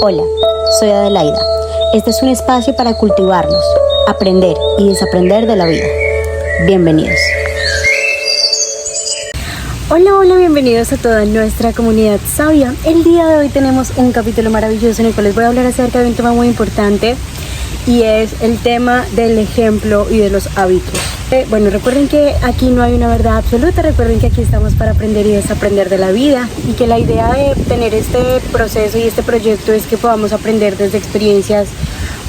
Hola, soy Adelaida. Este es un espacio para cultivarnos, aprender y desaprender de la vida. Bienvenidos. Hola, bienvenidos a toda nuestra comunidad sabia. El día de hoy tenemos un capítulo maravilloso en el cual les voy a hablar acerca de un tema muy importante y es el tema del ejemplo y de los hábitos. Recuerden que aquí no hay una verdad absoluta, recuerden que aquí estamos para aprender y desaprender de la vida y que la idea de tener este proceso y este proyecto es que podamos aprender desde experiencias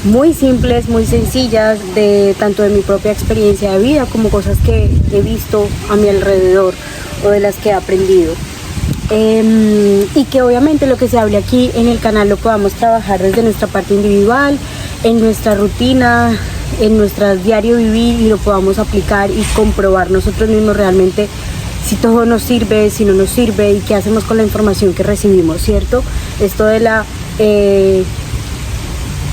muy simples, muy sencillas, tanto de mi propia experiencia de vida como cosas que he visto a mi alrededor o de las que he aprendido. Y que obviamente lo que se hable aquí en el canal lo podamos trabajar desde nuestra parte individual, en nuestra rutina, en nuestro diario vivir, y lo podamos aplicar y comprobar nosotros mismos realmente si todo nos sirve, si no nos sirve y qué hacemos con la información que recibimos, ¿cierto? Esto de la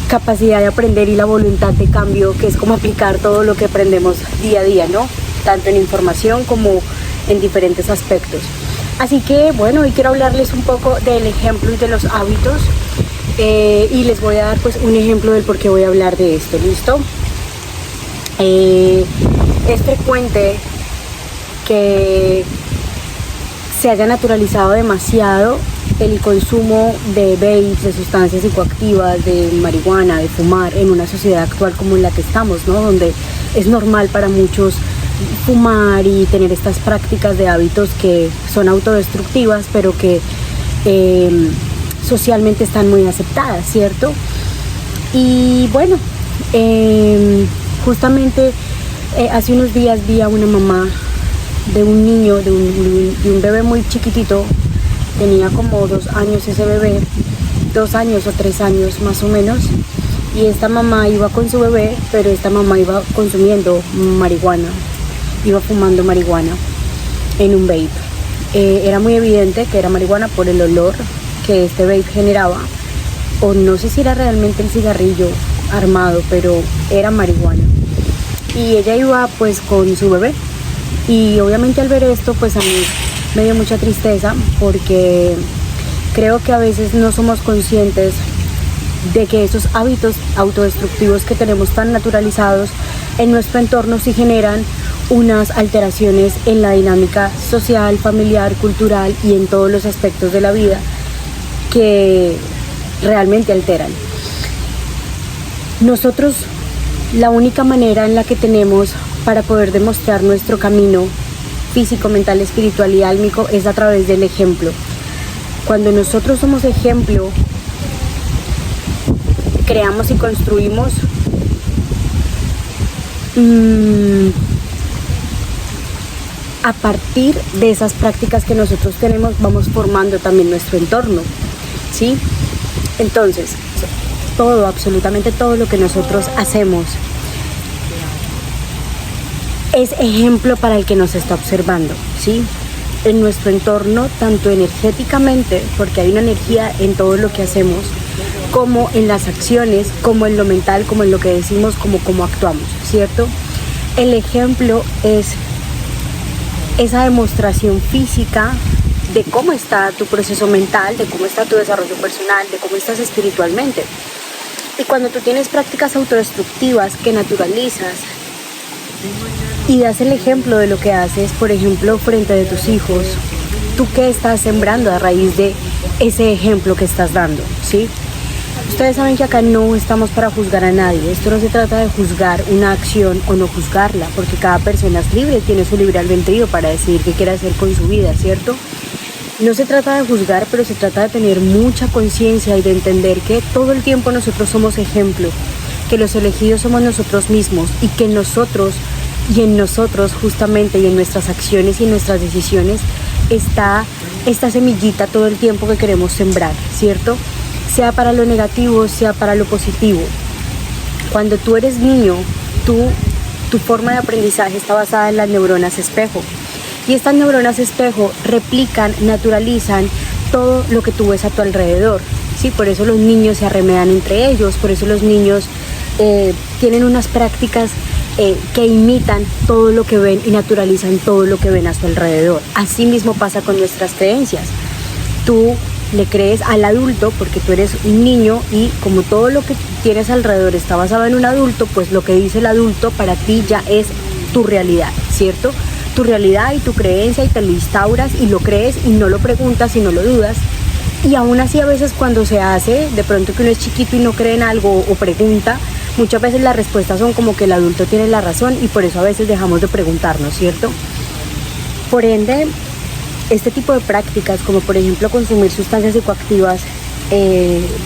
capacidad de aprender y la voluntad de cambio, que es como aplicar todo lo que aprendemos día a día, ¿no? Tanto en información como en diferentes aspectos. Así que hoy quiero hablarles un poco del ejemplo y de los hábitos, y les voy a dar pues un ejemplo del por qué voy a hablar de esto. ¿Listo? Es frecuente que se haya naturalizado demasiado el consumo de vapes, de sustancias psicoactivas, de marihuana, de fumar en una sociedad actual como en la que estamos, ¿no? Donde es normal para muchos fumar y tener estas prácticas de hábitos que son autodestructivas, pero que socialmente están muy aceptadas, ¿cierto? Y justamente hace unos días vi a una mamá de un niño, de un bebé muy chiquitito. Tenía como 2 años ese bebé, 2 años o 3 años más o menos, y esta mamá iba con su bebé, pero esta mamá iba consumiendo marihuana, iba fumando marihuana en un vape. Era muy evidente que era marihuana por el olor que este vape generaba, o no sé si era realmente el cigarrillo armado, pero era marihuana. Y ella iba pues con su bebé, y obviamente al ver esto pues a mí me dio mucha tristeza, porque creo que a veces no somos conscientes de que esos hábitos autodestructivos que tenemos tan naturalizados en nuestro entorno sí generan unas alteraciones en la dinámica social, familiar, cultural y en todos los aspectos de la vida que realmente alteran. Nosotros, la única manera en la que tenemos para poder demostrar nuestro camino físico, mental, espiritual y álmico es a través del ejemplo. Cuando nosotros somos ejemplo, creamos y construimos a partir de esas prácticas que nosotros tenemos, vamos formando también nuestro entorno, ¿sí? Entonces, absolutamente todo lo que nosotros hacemos es ejemplo para el que nos está observando, ¿sí? En nuestro entorno, tanto energéticamente, porque hay una energía en todo lo que hacemos, como en las acciones, como en lo mental, como en lo que decimos, como actuamos, ¿cierto? El ejemplo es esa demostración física de cómo está tu proceso mental, de cómo está tu desarrollo personal, de cómo estás espiritualmente. Y cuando tú tienes prácticas autodestructivas que naturalizas y das el ejemplo de lo que haces, por ejemplo, frente de tus hijos, ¿tú qué estás sembrando a raíz de ese ejemplo que estás dando? ¿Sí? Ustedes saben que acá no estamos para juzgar a nadie. Esto no se trata de juzgar una acción o no juzgarla, porque cada persona es libre, tiene su libre albedrío para decidir qué quiere hacer con su vida, ¿cierto? No se trata de juzgar, pero se trata de tener mucha conciencia y de entender que todo el tiempo nosotros somos ejemplo, que los elegidos somos nosotros mismos, y que nosotros y en nosotros justamente y en nuestras acciones y en nuestras decisiones está esta semillita todo el tiempo que queremos sembrar, ¿cierto? Sea para lo negativo, sea para lo positivo. Cuando tú eres niño, tu forma de aprendizaje está basada en las neuronas espejo, y estas neuronas espejo replican, naturalizan todo lo que tú ves a tu alrededor, ¿sí? Por eso los niños se arremedan entre ellos, por eso los niños tienen unas prácticas que imitan todo lo que ven y naturalizan todo lo que ven a su alrededor. Así mismo pasa con nuestras creencias. Tú le crees al adulto porque tú eres un niño y como todo lo que tienes alrededor está basado en un adulto, pues lo que dice el adulto para ti ya es tu realidad, ¿cierto? Tu realidad y tu creencia y te lo instauras y lo crees y no lo preguntas y no lo dudas. Y aún así a veces cuando se hace, de pronto que uno es chiquito y no cree en algo o pregunta, muchas veces las respuestas son como que el adulto tiene la razón y por eso a veces dejamos de preguntarnos, ¿cierto? Por ende, este tipo de prácticas, como por ejemplo consumir sustancias psicoactivas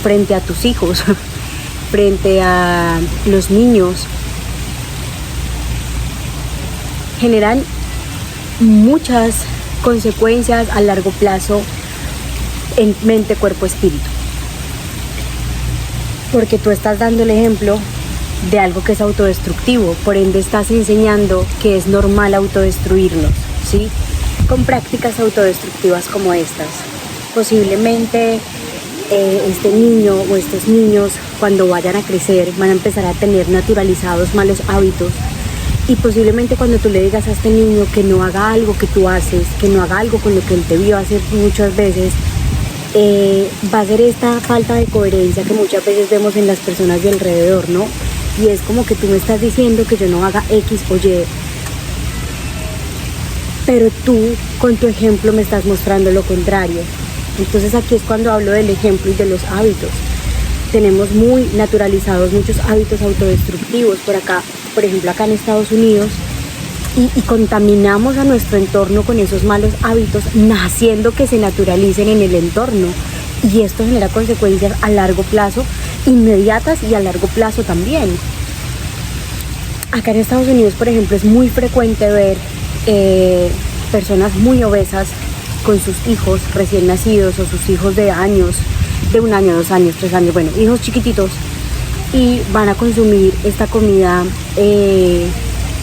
frente a tus hijos, frente a los niños, generan muchas consecuencias a largo plazo en mente, cuerpo, espíritu. Porque tú estás dando el ejemplo de algo que es autodestructivo, por ende estás enseñando que es normal autodestruirnos, ¿sí? Con prácticas autodestructivas como estas. Posiblemente este niño o estos niños cuando vayan a crecer van a empezar a tener naturalizados malos hábitos y posiblemente cuando tú le digas a este niño que no haga algo que tú haces, que no haga algo con lo que él te vio hacer muchas veces, va a ser esta falta de coherencia que muchas veces vemos en las personas de alrededor, ¿no? Y es como que tú me estás diciendo que yo no haga X o Y, pero tú con tu ejemplo me estás mostrando lo contrario. Entonces aquí es cuando hablo del ejemplo y de los hábitos. Tenemos muy naturalizados muchos hábitos autodestructivos por acá, por ejemplo acá en Estados Unidos, y contaminamos a nuestro entorno con esos malos hábitos, haciendo que se naturalicen en el entorno. Y esto genera consecuencias a largo plazo, inmediatas y a largo plazo también. Acá en Estados Unidos, por ejemplo, es muy frecuente ver personas muy obesas con sus hijos recién nacidos o sus hijos de años, de 1 año, 2 años, 3 años, bueno, hijos chiquititos, y van a consumir esta comida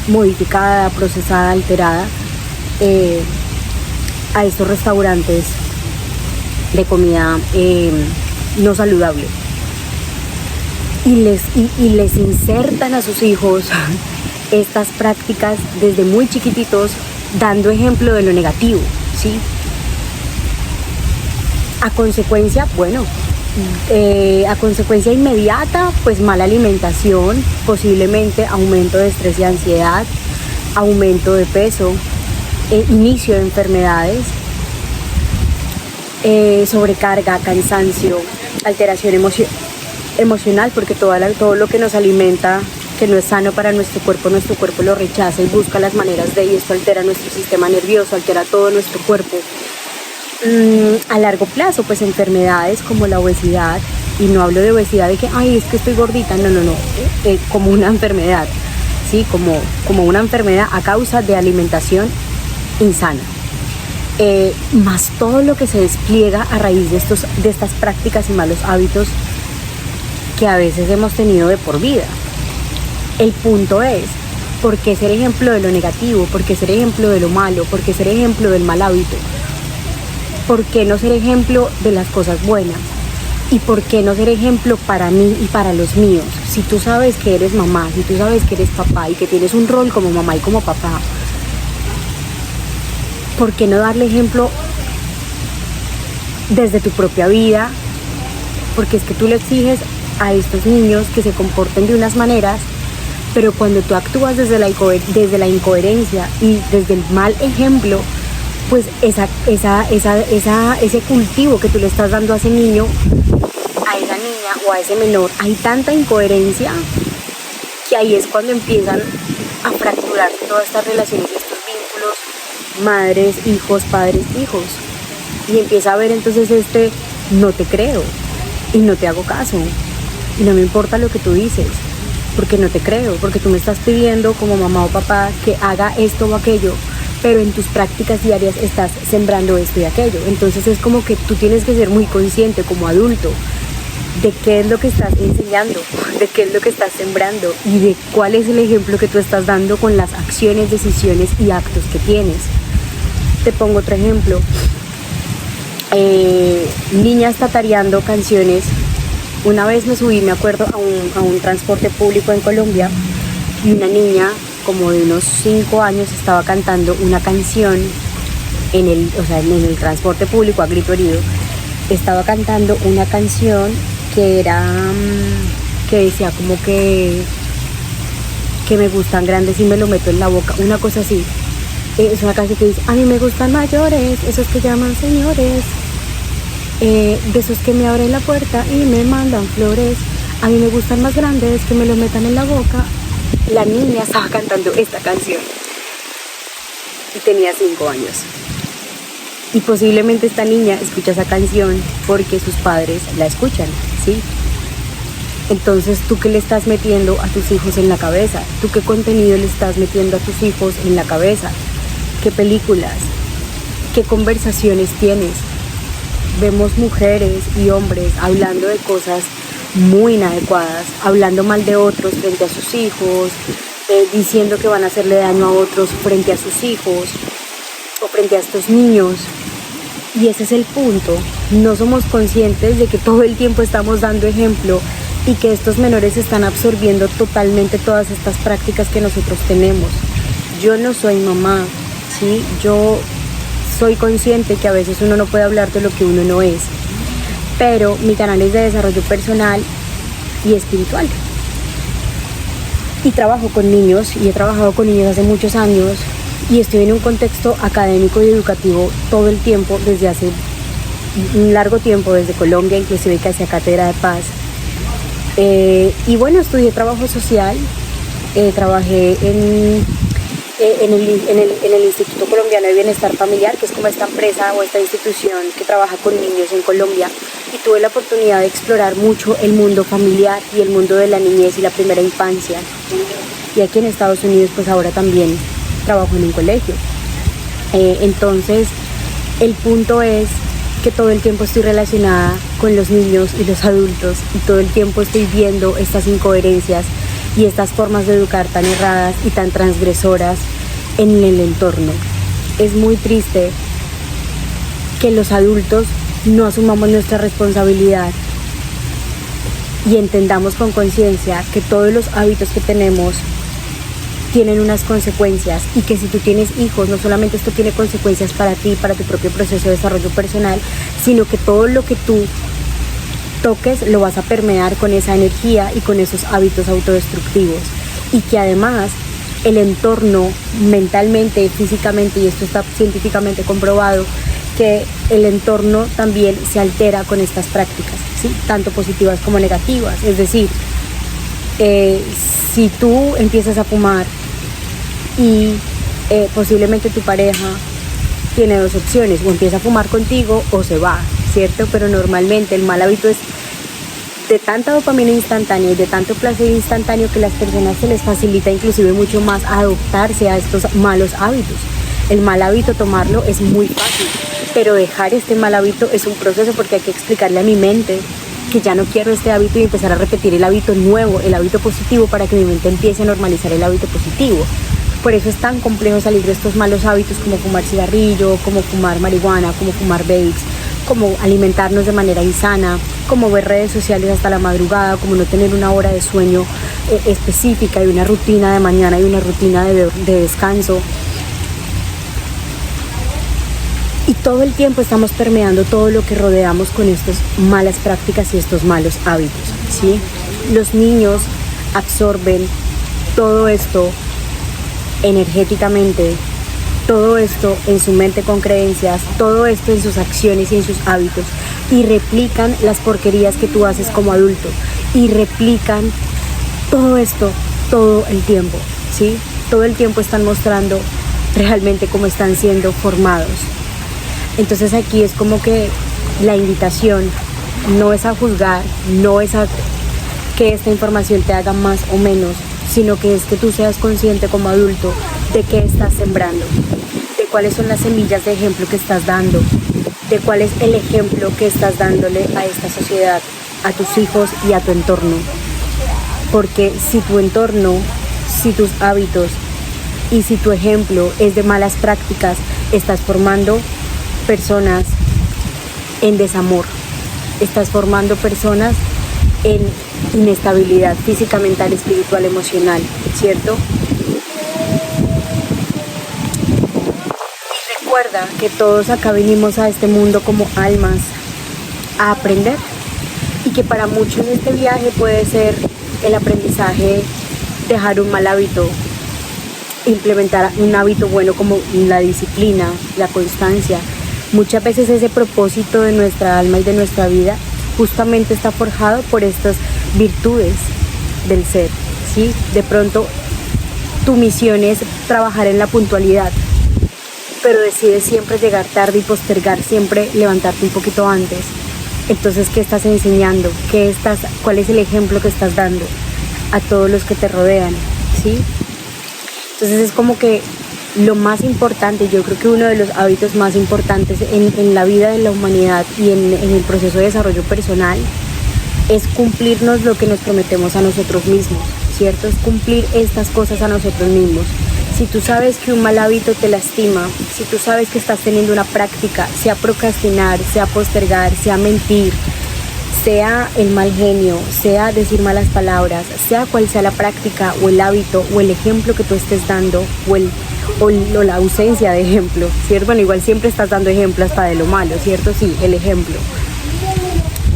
modificada, procesada, alterada a estos restaurantes de comida no saludable y les insertan a sus hijos estas prácticas desde muy chiquititos, dando ejemplo de lo negativo, ¿sí? A consecuencia, bueno, a consecuencia inmediata, pues mala alimentación, posiblemente aumento de estrés y ansiedad, aumento de peso, inicio de enfermedades, sobrecarga, cansancio, alteración emocional, porque todo lo que nos alimenta, que no es sano para nuestro cuerpo lo rechaza y busca las maneras de, y esto altera nuestro sistema nervioso, altera todo nuestro cuerpo. A largo plazo, pues enfermedades como la obesidad, y no hablo de obesidad de que, ay, es que estoy gordita, no, como una enfermedad, ¿sí? Como una enfermedad a causa de alimentación insana. Más todo lo que se despliega a raíz de estas prácticas y malos hábitos que a veces hemos tenido de por vida. El punto es, ¿por qué ser ejemplo de lo negativo? ¿Por qué ser ejemplo de lo malo? ¿Por qué ser ejemplo del mal hábito? ¿Por qué no ser ejemplo de las cosas buenas? ¿Y por qué no ser ejemplo para mí y para los míos? Si tú sabes que eres mamá, si tú sabes que eres papá y que tienes un rol como mamá y como papá, ¿por qué no darle ejemplo desde tu propia vida? Porque es que tú le exiges a estos niños que se comporten de unas maneras, pero cuando tú actúas desde la incoherencia y desde el mal ejemplo, pues ese cultivo que tú le estás dando a ese niño, a esa niña o a ese menor, hay tanta incoherencia que ahí es cuando empiezan a fracturar todas estas relaciones, estos vínculos, madres, hijos, padres, hijos, y empieza a ver entonces no te creo y no te hago caso y no me importa lo que tú dices, porque no te creo, porque tú me estás pidiendo como mamá o papá que haga esto o aquello, pero en tus prácticas diarias estás sembrando esto y aquello. Entonces es como que tú tienes que ser muy consciente como adulto de qué es lo que estás enseñando, de qué es lo que estás sembrando y de cuál es el ejemplo que tú estás dando con las acciones, decisiones y actos que tienes. Te pongo otro ejemplo. Niñas tatareando canciones. Una vez me subí, me acuerdo, a un transporte público en Colombia y una niña como de unos 5 años estaba cantando una canción en el transporte público a grito herido, estaba cantando una canción que era, que decía como que me gustan grandes y me lo meto en la boca, una cosa así. Es una canción que dice, a mí me gustan mayores, esos que llaman señores, de esos que me abren la puerta y me mandan flores. A mí me gustan más grandes, que me lo metan en la boca. La niña estaba cantando esta canción y tenía 5 años. Y posiblemente esta niña escucha esa canción porque sus padres la escuchan, ¿sí? Entonces, ¿tú qué le estás metiendo a tus hijos en la cabeza? ¿Tú qué contenido le estás metiendo a tus hijos en la cabeza? ¿Qué películas? ¿Qué conversaciones tienes? Vemos mujeres y hombres hablando de cosas muy inadecuadas, hablando mal de otros frente a sus hijos, diciendo que van a hacerle daño a otros frente a sus hijos o frente a estos niños. Y ese es el punto. No somos conscientes de que todo el tiempo estamos dando ejemplo y que estos menores están absorbiendo totalmente todas estas prácticas que nosotros tenemos. Yo no soy mamá, ¿sí? Yo soy consciente que a veces uno no puede hablar de lo que uno no es, pero mi canal es de desarrollo personal y espiritual. Y trabajo con niños, y he trabajado con niños hace muchos años, y estoy en un contexto académico y educativo todo el tiempo, desde hace un largo tiempo, desde Colombia, inclusive que hacía cátedra de paz. Y bueno, estudié trabajo social, trabajé en el Instituto Colombiano de Bienestar Familiar, que es como esta empresa o esta institución que trabaja con niños en Colombia, y tuve la oportunidad de explorar mucho el mundo familiar y el mundo de la niñez y la primera infancia. Y aquí en Estados Unidos pues ahora también trabajo en un colegio. Entonces el punto es que todo el tiempo estoy relacionada con los niños y los adultos, y todo el tiempo estoy viendo estas incoherencias y estas formas de educar tan erradas y tan transgresoras en el entorno. Es muy triste que los adultos no asumamos nuestra responsabilidad y entendamos con conciencia que todos los hábitos que tenemos tienen unas consecuencias, y que si tú tienes hijos, no solamente esto tiene consecuencias para ti, para tu propio proceso de desarrollo personal, sino que todo lo que tú toques lo vas a permear con esa energía y con esos hábitos autodestructivos, y que además el entorno mentalmente, físicamente, y esto está científicamente comprobado, que el entorno también se altera con estas prácticas, ¿sí? Tanto positivas como negativas. Es decir, si tú empiezas a fumar y posiblemente tu pareja tiene dos opciones: o empieza a fumar contigo o se va, ¿cierto? Pero normalmente el mal hábito es de tanta dopamina instantánea y de tanto placer instantáneo que a las personas se les facilita inclusive mucho más adoptarse a estos malos hábitos. El mal hábito, tomarlo es muy fácil, pero dejar este mal hábito es un proceso, porque hay que explicarle a mi mente que ya no quiero este hábito y empezar a repetir el hábito nuevo, el hábito positivo, para que mi mente empiece a normalizar el hábito positivo. Por eso es tan complejo salir de estos malos hábitos, como fumar cigarrillo, como fumar marihuana, como fumar vapes, como alimentarnos de manera insana, como ver redes sociales hasta la madrugada, como no tener una hora de sueño específica, y una rutina de mañana y una rutina de descanso. Y todo el tiempo estamos permeando todo lo que rodeamos con estas malas prácticas y estos malos hábitos, ¿sí? Los niños absorben todo esto energéticamente, todo esto en su mente con creencias, todo esto en sus acciones y en sus hábitos, y replican las porquerías que tú haces como adulto, y replican todo esto todo el tiempo, ¿sí? Todo el tiempo están mostrando realmente cómo están siendo formados. Entonces aquí es como que la invitación no es a juzgar, no es a que esta información te haga más o menos, sino que es que tú seas consciente como adulto de qué estás sembrando, de cuáles son las semillas de ejemplo que estás dando, de cuál es el ejemplo que estás dándole a esta sociedad, a tus hijos y a tu entorno. Porque si tu entorno, si tus hábitos y si tu ejemplo es de malas prácticas, estás formando personas en desamor, estás formando personas en inestabilidad física, mental, espiritual, emocional, ¿cierto? Y recuerda que todos acá vinimos a este mundo como almas a aprender, y que para muchos este viaje puede ser el aprendizaje, dejar un mal hábito, implementar un hábito bueno como la disciplina, la constancia. Muchas veces ese propósito de nuestra alma y de nuestra vida justamente está forjado por estas virtudes del ser, ¿sí? De pronto tu misión es trabajar en la puntualidad, pero decides siempre llegar tarde y postergar siempre levantarte un poquito antes. Entonces, ¿qué estás enseñando? ¿Cuál es el ejemplo que estás dando a todos los que te rodean? ¿Sí? Entonces es como que lo más importante, yo creo que uno de los hábitos más importantes en la vida de la humanidad y en el proceso de desarrollo personal es cumplirnos lo que nos prometemos a nosotros mismos, ¿cierto? Es cumplir estas cosas a nosotros mismos. Si tú sabes que un mal hábito te lastima, si tú sabes que estás teniendo una práctica, sea procrastinar, sea postergar, sea mentir, sea el mal genio, sea decir malas palabras, sea cual sea la práctica o el hábito o el ejemplo que tú estés dando o la ausencia de ejemplo, ¿cierto? Bueno, igual siempre estás dando ejemplo hasta de lo malo, ¿cierto? Sí, el ejemplo.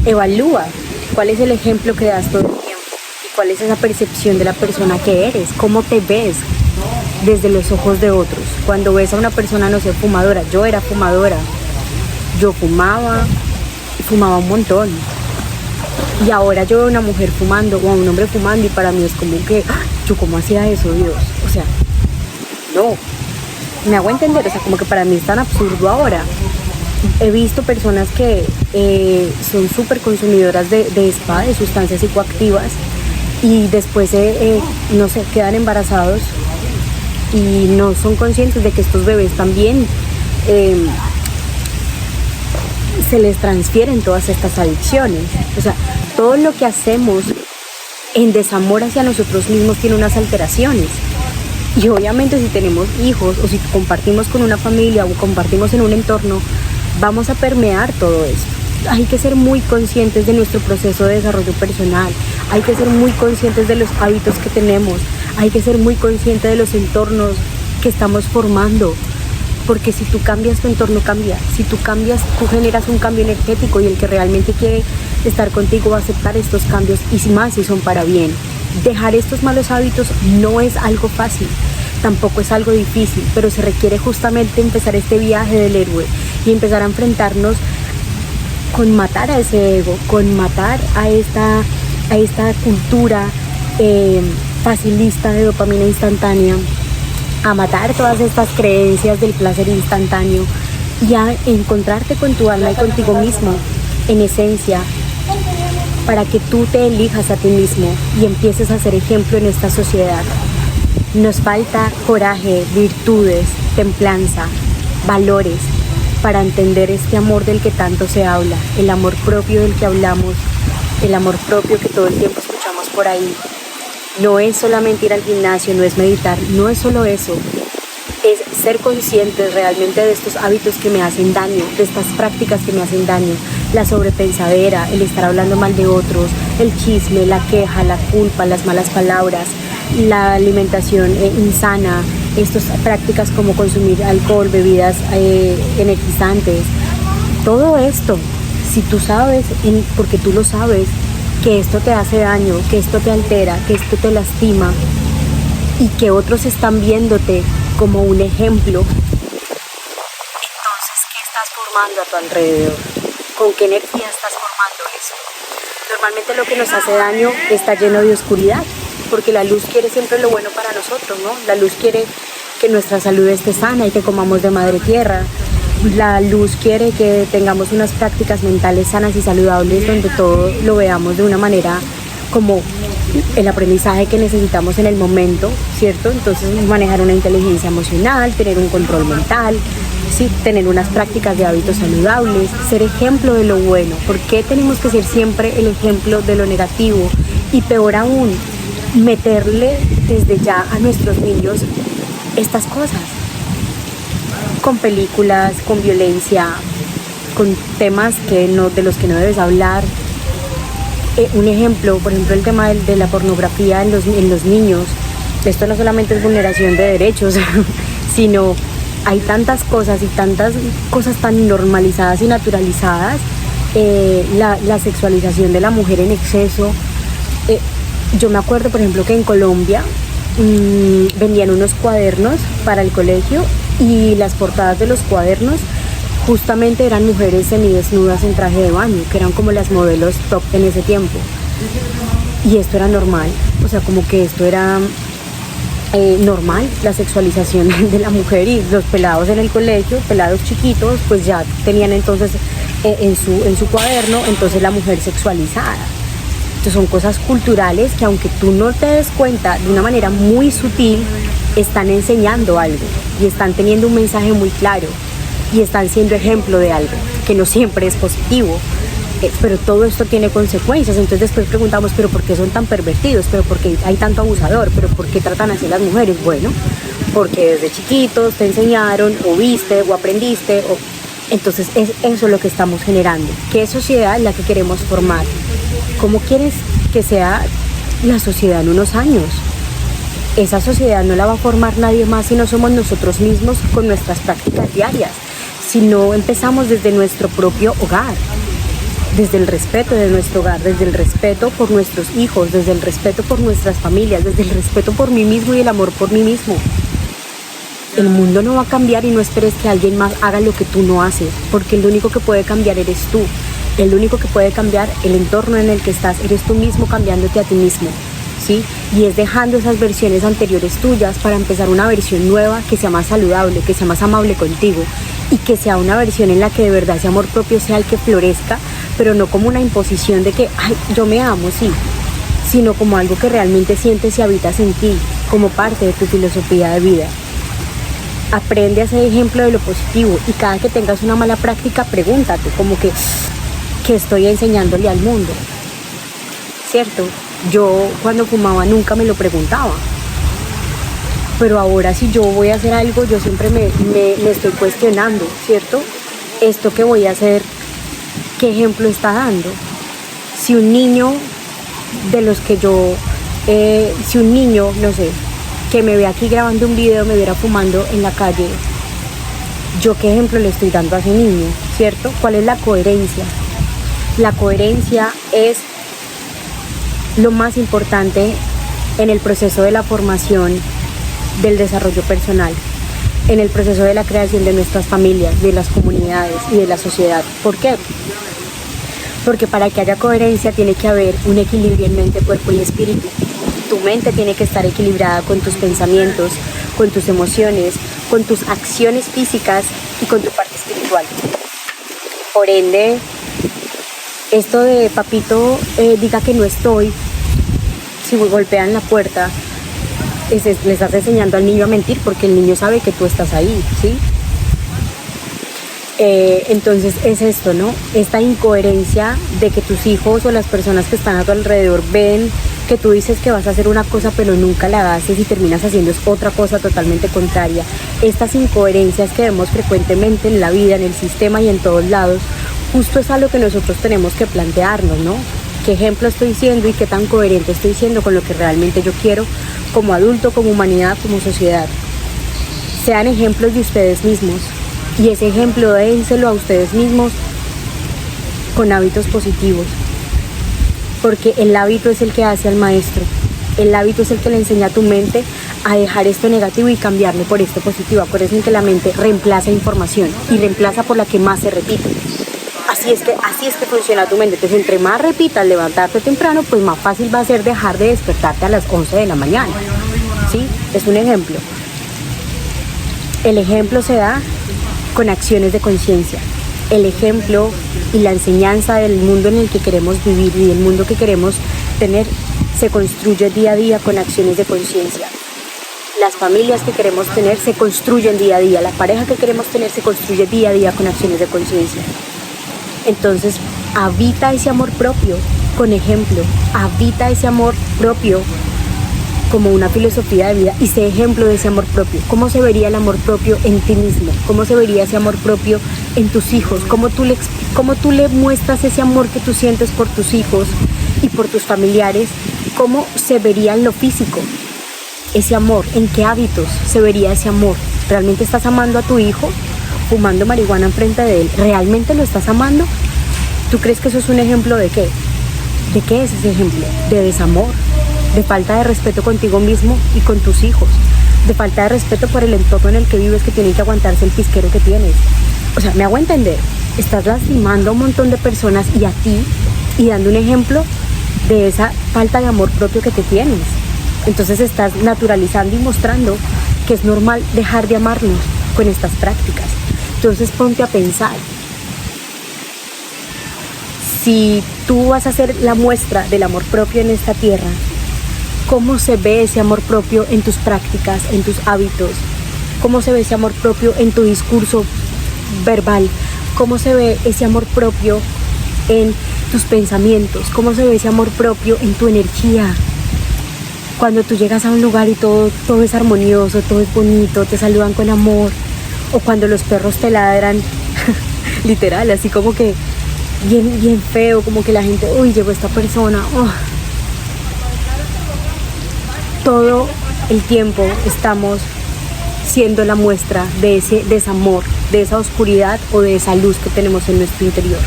Evalúa cuál es el ejemplo que das todo el tiempo y cuál es esa percepción de la persona que eres, cómo te ves desde los ojos de otros. Cuando ves a una persona, no sé, fumadora, yo era fumadora, yo fumaba un montón. Y ahora yo veo a una mujer fumando o a un hombre fumando y para mí es como que, yo cómo hacía eso, Dios. O sea, no, me hago entender, o sea, como que para mí es tan absurdo ahora. He visto personas que son súper consumidoras de spa, de sustancias psicoactivas, y después, no sé, quedan embarazados y no son conscientes de que estos bebés también se les transfieren todas estas adicciones. O sea, todo lo que hacemos en desamor hacia nosotros mismos tiene unas alteraciones. Y obviamente si tenemos hijos o si compartimos con una familia o compartimos en un entorno, vamos a permear todo esto. Hay que ser muy conscientes de nuestro proceso de desarrollo personal, hay que ser muy conscientes de los hábitos que tenemos, hay que ser muy conscientes de los entornos que estamos formando, porque si tú cambias, tu entorno cambia. Si tú cambias, tú generas un cambio energético y el que realmente quiere estar contigo va a aceptar estos cambios y más si son para bien. Dejar estos malos hábitos no es algo fácil, tampoco es algo difícil, pero se requiere justamente empezar este viaje del héroe y empezar a enfrentarnos con matar a ese ego, con matar a esta cultura facilista de dopamina instantánea, a matar todas estas creencias del placer instantáneo y a encontrarte con tu alma y contigo mismo en esencia, para que tú te elijas a ti mismo y empieces a ser ejemplo en esta sociedad. Nos falta coraje, virtudes, templanza, valores para entender este amor del que tanto se habla, el amor propio del que hablamos, el amor propio que todo el tiempo escuchamos por ahí. No es solamente ir al gimnasio, no es meditar, no es solo eso. Es ser conscientes realmente de estos hábitos que me hacen daño, de estas prácticas que me hacen daño, la sobrepensadera, el estar hablando mal de otros, el chisme, la queja, la culpa, las malas palabras, la alimentación insana, estas prácticas como consumir alcohol, bebidas energizantes. Todo esto, si tú sabes, porque tú lo sabes, que esto te hace daño, que esto te altera, que esto te lastima y que otros están viéndote como un ejemplo, entonces, ¿qué estás formando a tu alrededor? ¿Con qué energía estás formando eso? Normalmente lo que nos hace daño está lleno de oscuridad, porque la luz quiere siempre lo bueno para nosotros, ¿no? La luz quiere que nuestra salud esté sana y que comamos de madre tierra. La luz quiere que tengamos unas prácticas mentales sanas y saludables donde todo lo veamos de una manera como el aprendizaje que necesitamos en el momento, ¿cierto? Entonces manejar una inteligencia emocional, tener un control mental, ¿sí? Tener unas prácticas de hábitos saludables, ser ejemplo de lo bueno. ¿Por qué tenemos que ser siempre el ejemplo de lo negativo? Y peor aún, meterle desde ya a nuestros niños estas cosas, con películas, con violencia, con temas de los que no debes hablar. Un ejemplo, por ejemplo, el tema de la pornografía en los niños. Esto no solamente es vulneración de derechos, sino hay tantas cosas y tantas cosas tan normalizadas y naturalizadas la sexualización de la mujer en exceso. Yo me acuerdo, por ejemplo, que en Colombia vendían unos cuadernos para el colegio y las portadas de los cuadernos justamente eran mujeres semidesnudas en traje de baño, que eran como las modelos top en ese tiempo. Y esto era normal, o sea, como que esto era normal, la sexualización de la mujer, y los pelados en el colegio, pelados chiquitos, pues ya tenían entonces en su cuaderno, entonces la mujer sexualizada. Entonces son cosas culturales que, aunque tú no te des cuenta, de una manera muy sutil están enseñando algo y están teniendo un mensaje muy claro y están siendo ejemplo de algo que no siempre es positivo. Pero todo esto tiene consecuencias. Entonces después preguntamos, pero ¿por qué son tan pervertidos? ¿Pero por qué hay tanto abusador? ¿Pero por qué tratan así a las mujeres? Bueno, porque desde chiquitos te enseñaron, o viste, o aprendiste, o... Entonces es eso lo que estamos generando. ¿Qué sociedad es la que queremos formar? ¿Cómo quieres que sea la sociedad en unos años? Esa sociedad no la va a formar nadie más si no somos nosotros mismos con nuestras prácticas diarias, si no empezamos desde nuestro propio hogar, desde el respeto de nuestro hogar, desde el respeto por nuestros hijos, desde el respeto por nuestras familias, desde el respeto por mí mismo y el amor por mí mismo. El mundo no va a cambiar y no esperes que alguien más haga lo que tú no haces, porque el único que puede cambiar eres tú. El único que puede cambiar el entorno en el que estás eres tú mismo, cambiándote a ti mismo, ¿sí? Y es dejando esas versiones anteriores tuyas para empezar una versión nueva que sea más saludable, que sea más amable contigo, y que sea una versión en la que de verdad ese amor propio sea el que florezca, pero no como una imposición de que, ay, yo me amo, sí, sino como algo que realmente sientes y habitas en ti, como parte de tu filosofía de vida. Aprende a ser ejemplo de lo positivo, y cada que tengas una mala práctica, pregúntate, como que, ¿qué estoy enseñándole al mundo? ¿Cierto? Yo cuando fumaba nunca me lo preguntaba, pero ahora si yo voy a hacer algo, yo siempre me estoy cuestionando, ¿cierto? Esto que voy a hacer, ¿qué ejemplo está dando? Si un niño de los que yo, si un niño, no sé, que me ve aquí grabando un video me viera fumando en la calle, ¿yo qué ejemplo le estoy dando a ese niño? ¿Cierto? ¿Cuál es la coherencia? La coherencia es lo más importante en el proceso de la formación del desarrollo personal, en el proceso de la creación de nuestras familias, de las comunidades y de la sociedad. ¿Por qué? Porque para que haya coherencia tiene que haber un equilibrio en mente, cuerpo y espíritu. Tu mente tiene que estar equilibrada con tus pensamientos, con tus emociones, con tus acciones físicas y con tu parte espiritual. Por ende, esto de papito diga que no estoy, si golpean la puerta, le estás enseñando al niño a mentir, porque el niño sabe que tú estás ahí, ¿sí? Entonces es esto, ¿no? Esta incoherencia de que tus hijos o las personas que están a tu alrededor ven que tú dices que vas a hacer una cosa pero nunca la haces y terminas haciendo otra cosa totalmente contraria. Estas incoherencias que vemos frecuentemente en la vida, en el sistema y en todos lados, justo es algo que nosotros tenemos que plantearnos, ¿no? ¿Qué ejemplo estoy siendo y qué tan coherente estoy siendo con lo que realmente yo quiero como adulto, como humanidad, como sociedad? Sean ejemplos de ustedes mismos, y ese ejemplo dénselo a ustedes mismos con hábitos positivos, porque el hábito es el que hace al maestro. El hábito es el que le enseña a tu mente a dejar esto negativo y cambiarlo por esto positivo. Acuérdense que la mente reemplaza información y reemplaza por la que más se repite. Así es que funciona tu mente. Entonces, entre más repitas levantarte temprano, pues más fácil va a ser dejar de despertarte a las 11 de la mañana. ¿Sí? Es un ejemplo. El ejemplo se da con acciones de conciencia. El ejemplo y la enseñanza del mundo en el que queremos vivir y del mundo que queremos tener se construye día a día con acciones de conciencia. Las familias que queremos tener se construyen día a día. La pareja que queremos tener se construye día a día con acciones de conciencia. Entonces, habita ese amor propio con ejemplo. Habita ese amor propio como una filosofía de vida y sé ejemplo de ese amor propio. ¿Cómo se vería el amor propio en ti mismo? ¿Cómo se vería ese amor propio en tus hijos? ¿Cómo tú le muestras ese amor que tú sientes por tus hijos y por tus familiares? ¿Cómo se vería en lo físico ese amor? ¿En qué hábitos se vería ese amor? ¿Realmente estás amando a tu hijo fumando marihuana enfrente de él? ¿Realmente lo estás amando? ¿Tú crees que eso es un ejemplo de qué? ¿De qué es ese ejemplo? De desamor, de falta de respeto contigo mismo y con tus hijos, de falta de respeto por el entorno en el que vives, que tienen que aguantarse el pisquero que tienes. O sea, me hago entender, estás lastimando a un montón de personas y a ti, y dando un ejemplo de esa falta de amor propio que te tienes. Entonces estás naturalizando y mostrando que es normal dejar de amarnos con estas prácticas. Entonces ponte a pensar, si tú vas a ser la muestra del amor propio en esta tierra, ¿cómo se ve ese amor propio en tus prácticas, en tus hábitos? ¿Cómo se ve ese amor propio en tu discurso verbal? ¿Cómo se ve ese amor propio en tus pensamientos? ¿Cómo se ve ese amor propio en tu energía? Cuando tú llegas a un lugar y todo es armonioso, todo es bonito, te saludan con amor, o cuando los perros te ladran, literal, así como que bien feo, como que la gente, uy, llegó esta persona, oh. Todo el tiempo estamos siendo la muestra de ese desamor, de esa oscuridad o de esa luz que tenemos en nuestro interior.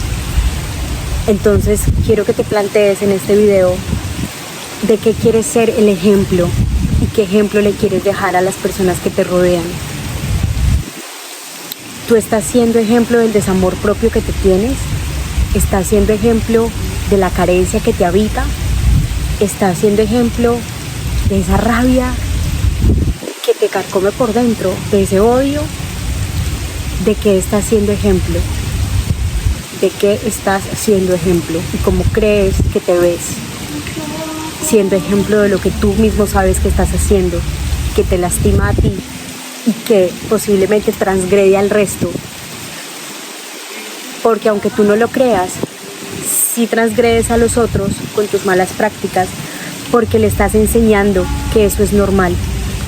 Entonces quiero que te plantees en este video de qué quieres ser el ejemplo y qué ejemplo le quieres dejar a las personas que te rodean. ¿Tú estás siendo ejemplo del desamor propio que te tienes? ¿Estás siendo ejemplo de la carencia que te habita? ¿Estás siendo ejemplo de esa rabia que te carcome por dentro, de ese odio? ¿De qué estás siendo ejemplo? ¿De qué estás siendo ejemplo? ¿Y cómo crees que te ves siendo ejemplo de lo que tú mismo sabes que estás haciendo, que te lastima a ti y que posiblemente transgrede al resto? Porque aunque tú no lo creas, sí transgredes a los otros con tus malas prácticas, porque le estás enseñando que eso es normal.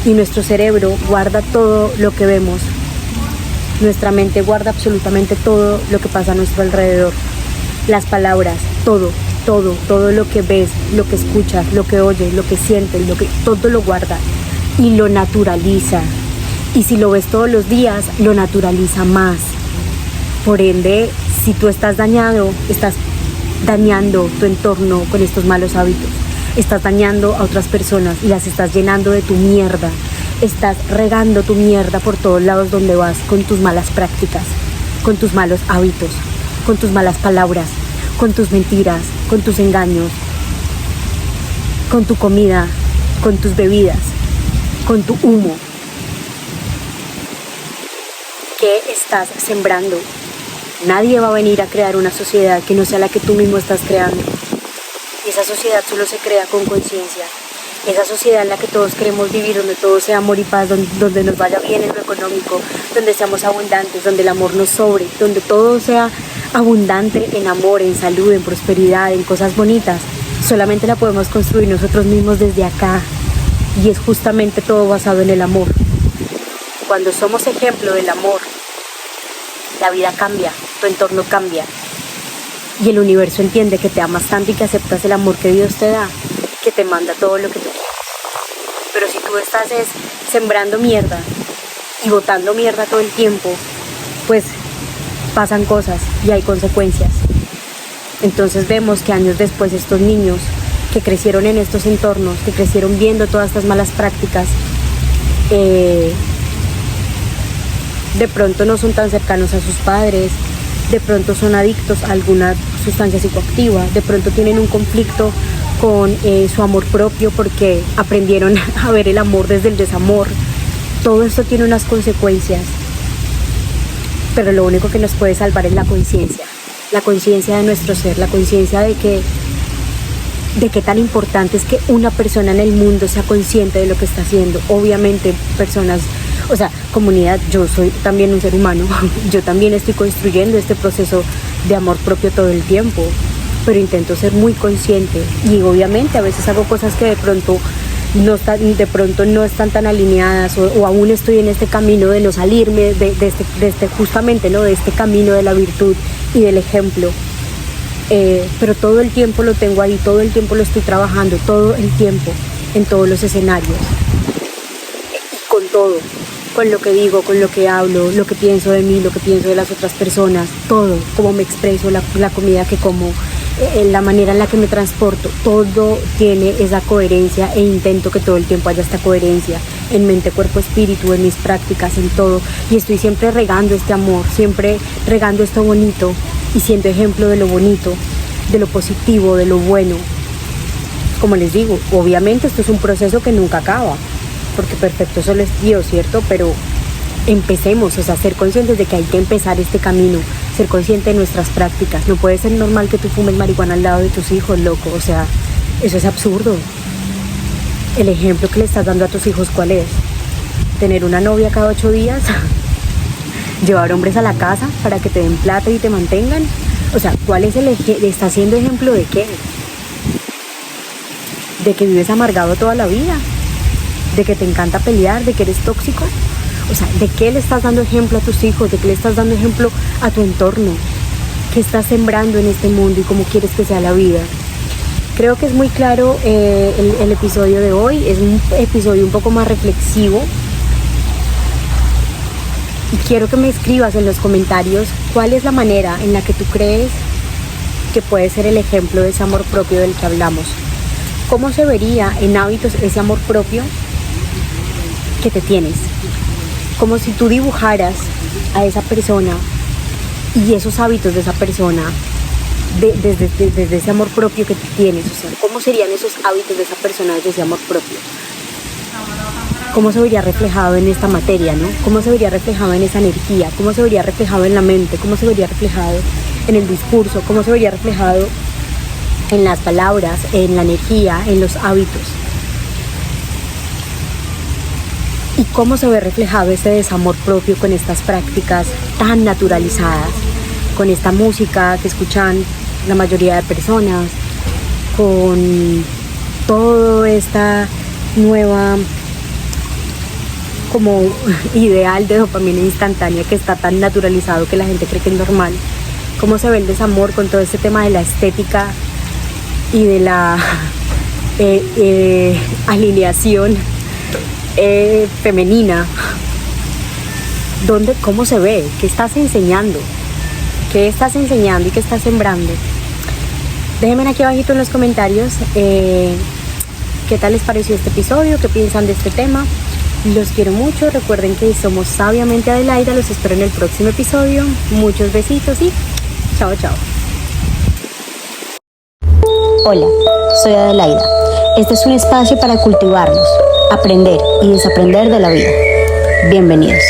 Y nuestro cerebro guarda todo lo que vemos. Nuestra mente guarda absolutamente todo lo que pasa a nuestro alrededor. Las palabras, todo lo que ves, lo que escuchas, lo que oyes, lo que sientes, todo lo guarda y lo naturaliza. Y si lo ves todos los días, lo naturaliza más. Por ende, si tú estás dañado, estás dañando tu entorno con estos malos hábitos. Estás dañando a otras personas y las estás llenando de tu mierda. Estás regando tu mierda por todos lados donde vas con tus malas prácticas, con tus malos hábitos, con tus malas palabras, con tus mentiras, con tus engaños, con tu comida, con tus bebidas, con tu humo. ¿Qué estás sembrando? Nadie va a venir a crear una sociedad que no sea la que tú mismo estás creando. Y esa sociedad solo se crea con conciencia. Esa sociedad en la que todos queremos vivir, donde todo sea amor y paz, donde nos vaya bien en lo económico, donde seamos abundantes, donde el amor nos sobre, donde todo sea abundante en amor, en salud, en prosperidad, en cosas bonitas. Solamente la podemos construir nosotros mismos desde acá. Y es justamente todo basado en el amor. Cuando somos ejemplo del amor, la vida cambia, tu entorno cambia. Y el universo entiende que te amas tanto y que aceptas el amor que Dios te da, que te manda todo lo que tú quieres. Pero si tú estás sembrando mierda y botando mierda todo el tiempo, pues pasan cosas y hay consecuencias. Entonces vemos que años después estos niños que crecieron en estos entornos, que crecieron viendo todas estas malas prácticas, de pronto no son tan cercanos a sus padres, de pronto son adictos a alguna sustancia psicoactiva, de pronto tienen un conflicto con su amor propio porque aprendieron a ver el amor desde el desamor. Todo esto tiene unas consecuencias, pero lo único que nos puede salvar es la conciencia de nuestro ser, la conciencia de qué tan importante es que una persona en el mundo sea consciente de lo que está haciendo. Obviamente personas, o sea, comunidad, yo soy también un ser humano, yo también estoy construyendo este proceso de amor propio todo el tiempo, pero intento ser muy consciente y obviamente a veces hago cosas que de pronto no están tan alineadas o aún estoy en este camino de no salirme de este justamente, ¿no? De este camino de la virtud y del ejemplo. Pero todo el tiempo lo tengo ahí, todo el tiempo lo estoy trabajando, todo el tiempo, en todos los escenarios, y con todo. con lo que digo, con lo que hablo, lo que pienso de mí, lo que pienso de las otras personas, todo, cómo me expreso, la comida que como, la manera en la que me transporto, todo tiene esa coherencia e intento que todo el tiempo haya esta coherencia en mente, cuerpo, espíritu, en mis prácticas, en todo. Y estoy siempre regando este amor, siempre regando esto bonito y siendo ejemplo de lo bonito, de lo positivo, de lo bueno. Como les digo, obviamente esto es un proceso que nunca acaba, porque perfecto solo es Dios, ¿cierto? Pero empecemos, o sea, ser conscientes de que hay que empezar este camino, ser consciente de nuestras prácticas. No puede ser normal que tú fumes marihuana al lado de tus hijos, loco, o sea, eso es absurdo. El ejemplo que le estás dando a tus hijos, ¿cuál es? ¿Tener una novia cada 8 días? ¿Llevar hombres a la casa para que te den plata y te mantengan? O sea, ¿cuál es el ejemplo? ¿Está siendo ejemplo de qué? ¿De que vives amargado toda la vida? ¿De que te encanta pelear? ¿De que eres tóxico? O sea, ¿de qué le estás dando ejemplo a tus hijos? ¿De qué le estás dando ejemplo a tu entorno? ¿Qué estás sembrando en este mundo y cómo quieres que sea la vida? Creo que es muy claro el episodio de hoy. Es un episodio un poco más reflexivo. Y quiero que me escribas en los comentarios cuál es la manera en la que tú crees que puede ser el ejemplo de ese amor propio del que hablamos. ¿Cómo se vería en hábitos ese amor propio que te tienes? Como si tú dibujaras a esa persona y esos hábitos de esa persona desde ese amor propio que tú tienes. O sea, ¿cómo serían esos hábitos de esa persona desde ese amor propio? ¿Cómo se vería reflejado en esta materia, no? ¿Cómo se vería reflejado en esa energía? ¿Cómo se vería reflejado en la mente? ¿Cómo se vería reflejado en el discurso? ¿Cómo se vería reflejado en las palabras, en la energía, en los hábitos? ¿Y cómo se ve reflejado ese desamor propio con estas prácticas tan naturalizadas? Con esta música que escuchan la mayoría de personas, con toda esta nueva como ideal de dopamina instantánea que está tan naturalizado que la gente cree que es normal. ¿Cómo se ve el desamor con todo este tema de la estética y de la alineación femenina? ¿Cómo se ve? ¿Qué estás enseñando? ¿Qué estás enseñando y qué estás sembrando? Déjenme aquí abajito en los comentarios qué tal les pareció este episodio, qué piensan de este tema. Los quiero mucho, recuerden que somos Sabiamente Adelaida, los espero en el próximo episodio. Muchos besitos y chao, chao. Hola, soy Adelaida. Este es un espacio para cultivarnos, aprender y desaprender de la vida. Bienvenidos.